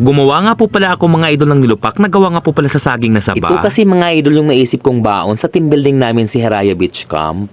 Gumawa nga po pala ako mga idol ng nilupak na gawa nga po pala sa saging na saba. Ito kasi mga idol yung naisip kong baon sa team building namin si Haraya Beach Camp.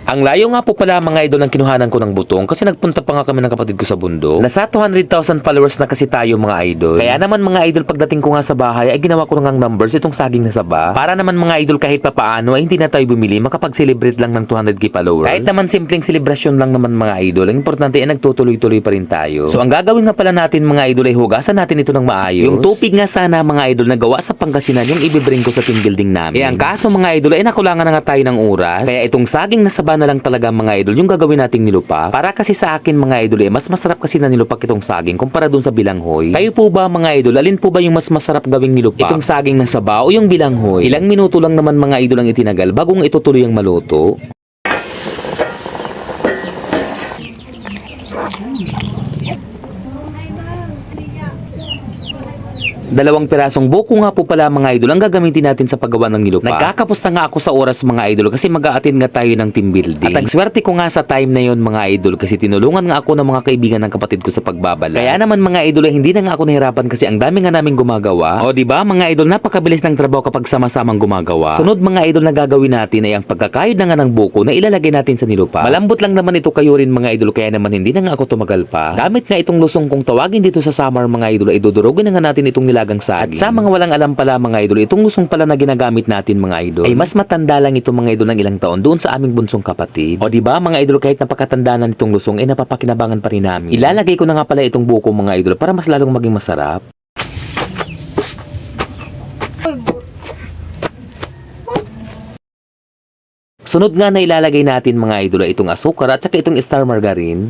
Ang layo nga po pala mga idol ng kinuhanan ko ng butong kasi nagpunta pa nga kami ng kapatid ko sa bundok. Nasa 200,000 followers na kasi tayo mga idol. Kaya naman mga idol pagdating ko nga sa bahay ay ginawa ko ngang numbers itong saging na saba. Para naman mga idol kahit papaano ay hindi na tayo bumili makapag-celebrate lang ng 200k followers. Kahit naman simpleng selebrasyon lang naman mga idol. Ang importante ay nagtutuloy-tuloy pa rin tayo. So ang gagawin nga pala natin mga idol ay hugasan natin ito ng maayos. Yung tupig nga sana mga idol na gawa sa Pangasinan yung ibibring ko sa team building namin. Ang kaso mga idol ay nakulangan na nga tayo ng oras. Kaya itong saging na saba na lang talaga mga idol yung gagawin nating nilupak. Para kasi sa akin mga idol mas masarap kasi na nilupak itong saging kumpara dun sa bilanghoy. Kayo po ba mga idol, alin po ba yung mas masarap gawing nilupak? Itong saging na saba o yung bilanghoy? Ilang minuto lang naman mga idol ang itinagal bagong ito tuloy ang maluto. Dalawang pirasong buko nga po pala mga idol ang gagamitin natin sa paggawa ng nilupak. Nagkakapos na nga ako sa oras mga idol kasi mag-a-attend nga tayo ng team building. At ang swerte ko nga sa time na yon mga idol kasi tinulungan nga ako ng mga kaibigan ng kapatid ko sa pagbabala. Kaya naman mga idol hindi na nga ako nahirapan kasi ang dami nga naming gumagawa. O di ba mga idol napakabilis ng trabaho kapag sama-samang gumagawa. Sunod mga idol na gagawin natin ay ang pagkakayod na nga ng buko na ilalagay natin sa nilupak. Malambot lang naman ito kayo rin mga idol kaya naman hindi na nga ako tumagal pa. Gamit nga itong lusong kong tawagin dito sa summer mga idol ay dudurugin na nga natin itong nilagang saging. At sa mga walang alam pala mga idol, itong lusong pala na ginagamit natin mga idol ay mas matanda lang ito mga idol ng ilang taon doon sa aming bunsong kapatid. O di ba mga idol kahit napakatanda na nitong lusong ay napapakinabangan pa rin namin. Ilalagay ko na nga pala itong buko mga idol para mas lalong maging masarap. Sunod nga na ilalagay natin mga idol ay itong asukar at saka itong star margarine.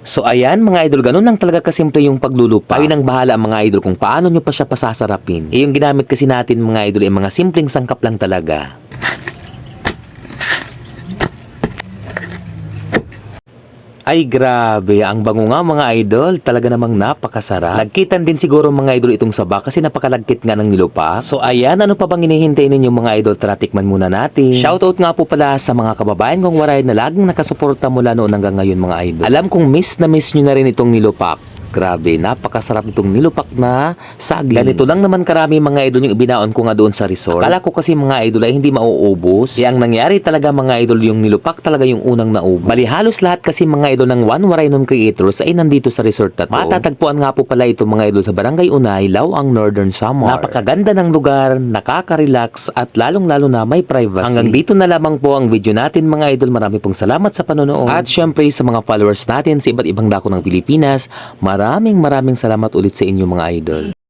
So ayan mga idol, ganun lang talaga kasimple yung paglulupa. Kayo nang bahala mga idol kung paano nyo pa siya pasasarapin. Yung ginamit kasi natin mga idol ay mga simpleng sangkap lang talaga. Ay grabe, ang bango nga mga idol, talaga namang napakasarap. Lagkitan din siguro mga idol itong saba kasi napakalagkit nga ng nilupak. So ayan, ano pa bang hinihintay ninyo mga idol? Tara tikman muna natin. Shoutout nga po pala sa mga kababayan kong waray na laging nakasuporta mula noon hanggang ngayon mga idol. Alam kong miss na miss nyo na rin itong nilupak. Grabe, napakasarap itong nilupak na saging. Ganito lang naman karami mga idol yung ibinaon ko nga doon sa resort. Akala ko kasi mga idol ay hindi mauubos. Ang nangyari talaga mga idol yung nilupak talaga yung unang naubos. Bali halos lahat kasi mga idol ng One Waranon Creators ay nandito sa resort na to. Matatagpuan nga po pala ito mga idol sa Barangay Unay, Lawang, Northern Samar. Napakaganda ng lugar, nakaka-relax at lalong-lalo na may privacy. Hanggang dito na lamang po ang video natin mga idol. Marami pong salamat sa panonood. At syempre sa mga followers natin sa iba't ibang dako ng Pilipinas, maraming salamat ulit sa inyo mga idol.